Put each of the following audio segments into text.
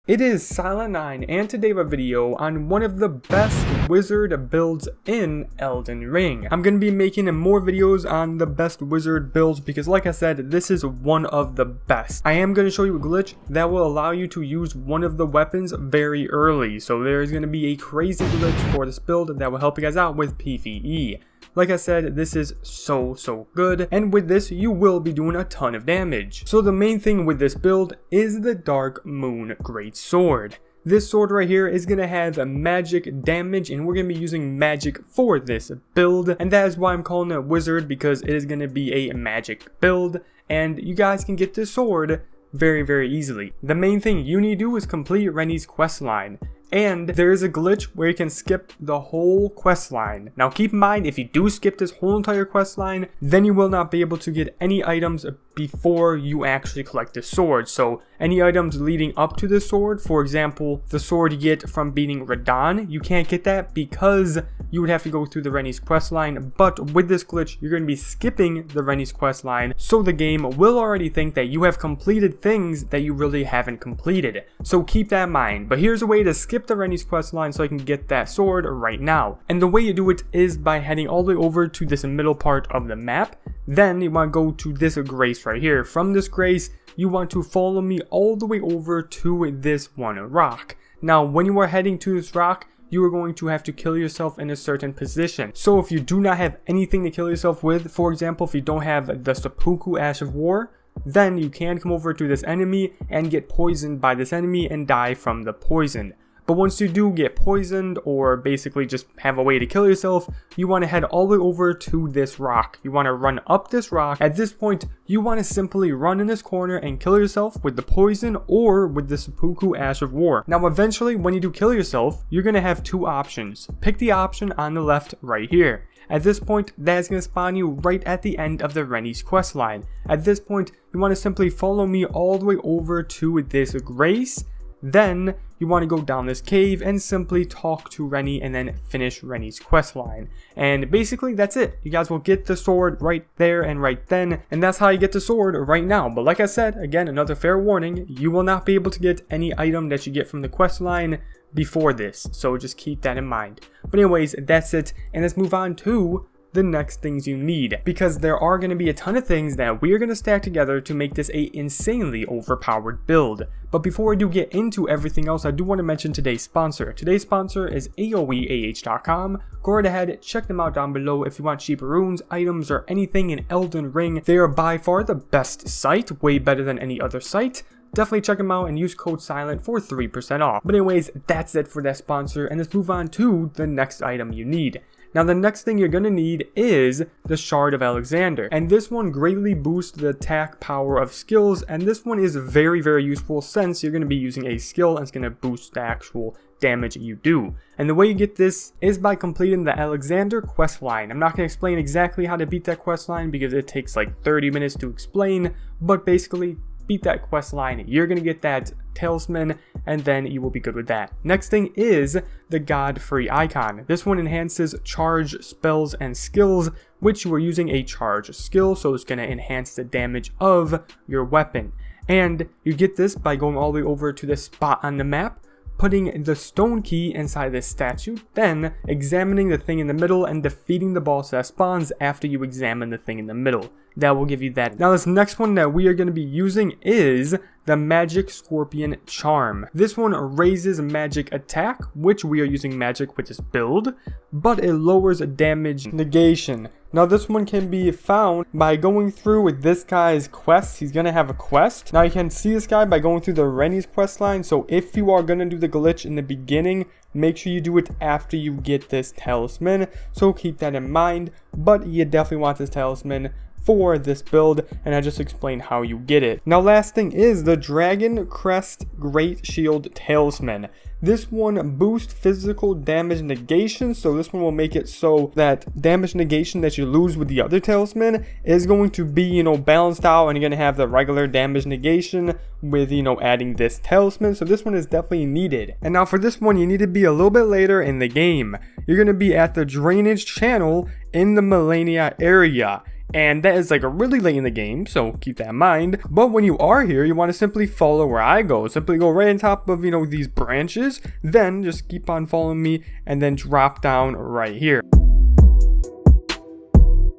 It is Silent9 and today I have a video on one of the best wizard builds in Elden Ring. I'm going to be making more videos on the best wizard builds because like I said, this is one of the best. I am going to show you a glitch that will allow you to use one of the weapons very early. So there is going to be a crazy glitch for this build that will help you guys out with PvE. Like I said, this is so good, and with this you will be doing a ton of damage. So the main thing with this build is the Dark Moon Great Sword. This sword right here is going to have a magic damage, and we're going to be using magic for this build, and that is why I'm calling it wizard, because it is going to be a magic build, and you guys can get this sword very easily. The main thing you need to do is complete Rennie's questline. And there is a glitch where you can skip the whole quest line. Now keep in mind, if you do skip this whole entire quest line, then you will not be able to get any items before you actually collect the sword. So any items leading up to the sword, for example, the sword you get from beating Radahn, you can't get that because you would have to go through the Rennie's quest line. But with this glitch, you're going to be skipping the Rennie's quest line, so the game will already think that you have completed things that you really haven't completed. So keep that in mind. But here's a way to skip the Rennie's quest line so I can get that sword right now. And the way you do it is by heading all the way over to this middle part of the map. Then you want to go to this grace right here. From this grace, you want to follow me all the way over to this one rock. Now when you are heading to this rock, you are going to have to kill yourself in a certain position. So if you do not have anything to kill yourself with, for example, if you don't have the Seppuku Ash of War, then you can come over to this enemy and get poisoned by this enemy and die from the poison. But once you do get poisoned, or basically just have a way to kill yourself, you want to head all the way over to this rock. You want to run up this rock. At this point, you want to simply run in this corner and kill yourself with the poison or with the Seppuku Ash of War. Now eventually, when you do kill yourself, you're going to have two options. Pick the option on the left right here. At this point, that is going to spawn you right at the end of the Rennie's quest line. At this point, you want to simply follow me all the way over to this grace. Then you want to go down this cave and simply talk to Rennie and then finish Rennie's quest line. And basically that's it. You guys will get the sword right there and right then, and that's how you get the sword right now. But like I said, again, another fair warning, you will not be able to get any item that you get from the quest line before this, so just keep that in mind. But anyways, that's it, and let's move on to the next things you need, because there are going to be a ton of things that we are going to stack together to make this a insanely overpowered build. But before I do get into everything else, I do want to mention today's sponsor. Today's sponsor is AoEAH.com. Go right ahead, check them out down below if you want cheap runes, items, or anything in Elden Ring. They are by far the best site, way better than any other site. Definitely check them out and use code SILENT for 3% off. But anyways, that's it for that sponsor, and let's move on to the next item you need. Now the next thing you're going to need is the Shard of Alexander, and this one greatly boosts the attack power of skills, and this one is very useful since you're going to be using a skill and it's going to boost the actual damage you do. And the way you get this is by completing the Alexander quest line. I'm not going to explain exactly how to beat that quest line because it takes like 30 minutes to explain, but basically beat that quest line, you're going to get that talisman, and then you will be good with that. Next thing is the God-free icon. This one enhances charge spells and skills, which you are using a charge skill, so it's going to enhance the damage of your weapon. And you get this by going all the way over to this spot on the map, putting the stone key inside this statue, then examining the thing in the middle and defeating the boss that spawns after you examine the thing in the middle. That will give you that. Now this next one that we are going to be using is the Magic Scorpion Charm. This one raises magic attack, which we are using magic with this build, but it lowers damage negation. Now this one can be found by going through with this guy's quest. He's going to have a quest. Now you can see this guy by going through the Rennie's quest line, so if you are going to do the glitch in the beginning, make sure you do it after you get this talisman, so keep that in mind. But you definitely want this talisman for this build, and I just explained how you get it. Now last thing is the Dragon Crest Great Shield Talisman. This one boosts physical damage negation, so this one will make it so that damage negation that you lose with the other talisman is going to be, balanced out, and you're going to have the regular damage negation with, adding this talisman. So this one is definitely needed. And now for this one, you need to be a little bit later in the game. You're going to be at the drainage channel in the Melania area. and that is like really late in the game, so keep that in mind. But when you are here, you want to simply follow where I go. Simply go right on top of, these branches, then just keep on following me, and then drop down right here.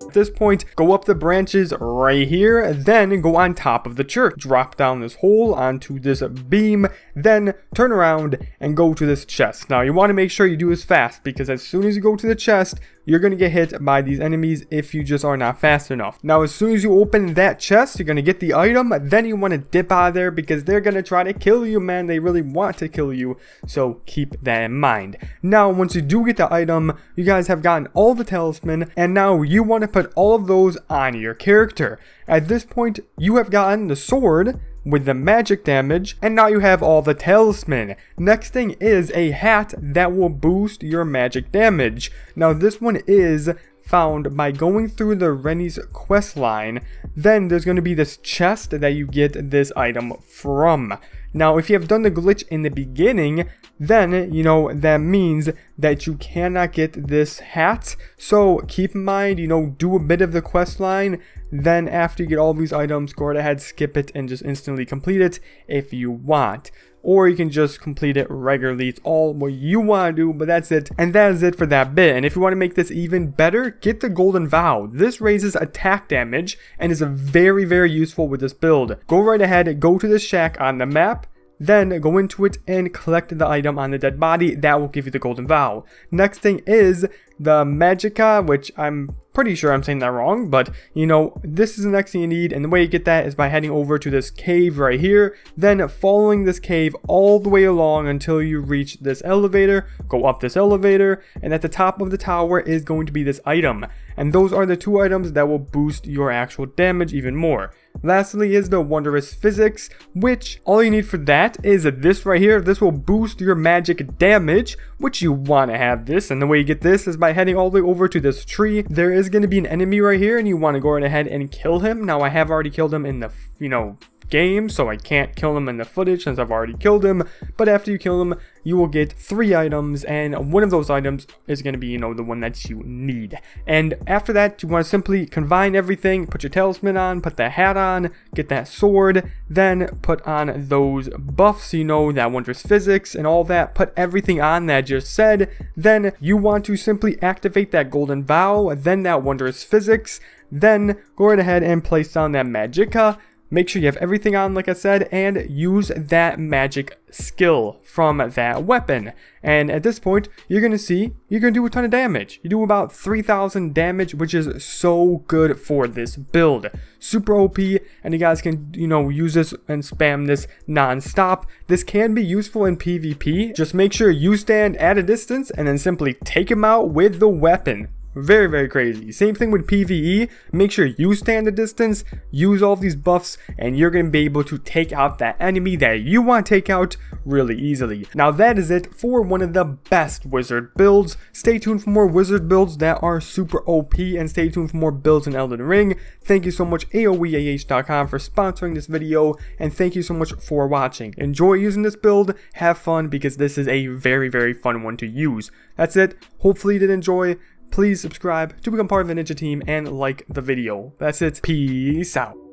At this point, go up the branches right here, then go on top of the church. Drop down this hole onto this beam, then turn around and go to this chest. Now, you want to make sure you do this fast, because as soon as you go to the chest, you're going to get hit by these enemies if you just are not fast enough. Now, as soon as you open that chest, you're going to get the item. Then you want to dip out of there because they're going to try to kill you, man. They really want to kill you. So keep that in mind. Now, once you do get the item, you guys have gotten all the talisman. And now you want to put all of those on your character. At this point, you have gotten the sword with the magic damage, and now you have all the talisman. Next thing is a hat that will boost your magic damage. Now this one is found by going through the Rennie's quest line. Then there's going to be this chest that you get this item from. Now if you have done the glitch in the beginning, then that means that you cannot get this hat. So keep in mind, do a bit of the quest line. Then after you get all these items, go right ahead, skip it, and just instantly complete it if you want. Or you can just complete it regularly. It's all what you want to do, but that's it. And that is it for that bit. And if you want to make this even better, get the Golden Vow. This raises attack damage and is very, very useful with this build. Go right ahead, go to the shack on the map, then go into it and collect the item on the dead body. That will give you the Golden Vow. Next thing is the Magicka, which I'm pretty sure I'm saying that wrong, but this is the next thing you need, and the way you get that is by heading over to this cave right here, then following this cave all the way along until you reach this elevator. Go up this elevator, and at the top of the tower is going to be this item, and those are the two items that will boost your actual damage even more. Lastly is the Wondrous Physics, which all you need for that is this right here. This will boost your magic damage, which you want to have this, and the way you get this is by heading all the way over to this tree. There is going to be an enemy right here, and you want to go right ahead and kill him. Now I have already killed him in the game, so I can't kill him in the footage since I've already killed him. But after you kill him, you will get 3 items, and one of those items is going to be the one that you need. And after that, you want to simply combine everything, put your talisman on, put the hat on, get that sword, then put on those buffs, that Wondrous Physics and all that, put everything on that I just said. Then you want to simply activate that Golden Vow, then that Wondrous Physics, then go right ahead and place down that Magicka. Make sure you have everything on, like I said, and use that magic skill from that weapon. And at this point, you're going to see, you're going to do a ton of damage. You do about 3,000 damage, which is so good for this build. Super OP, and you guys can, use this and spam this non-stop. This can be useful in PvP. Just make sure you stand at a distance and then simply take him out with the weapon. Very, very crazy. Same thing with PvE. Make sure you stand a distance, use all these buffs, and you're going to be able to take out that enemy that you want to take out really easily. Now that is it for one of the best wizard builds. Stay tuned for more wizard builds that are super OP, and stay tuned for more builds in Elden Ring. Thank you so much AoEAH.com for sponsoring this video, and thank you so much for watching. Enjoy using this build, have fun, because this is a very, very fun one to use. That's it. Hopefully you did enjoy. Please subscribe to become part of the Ninja team and like the video. That's it. Peace out.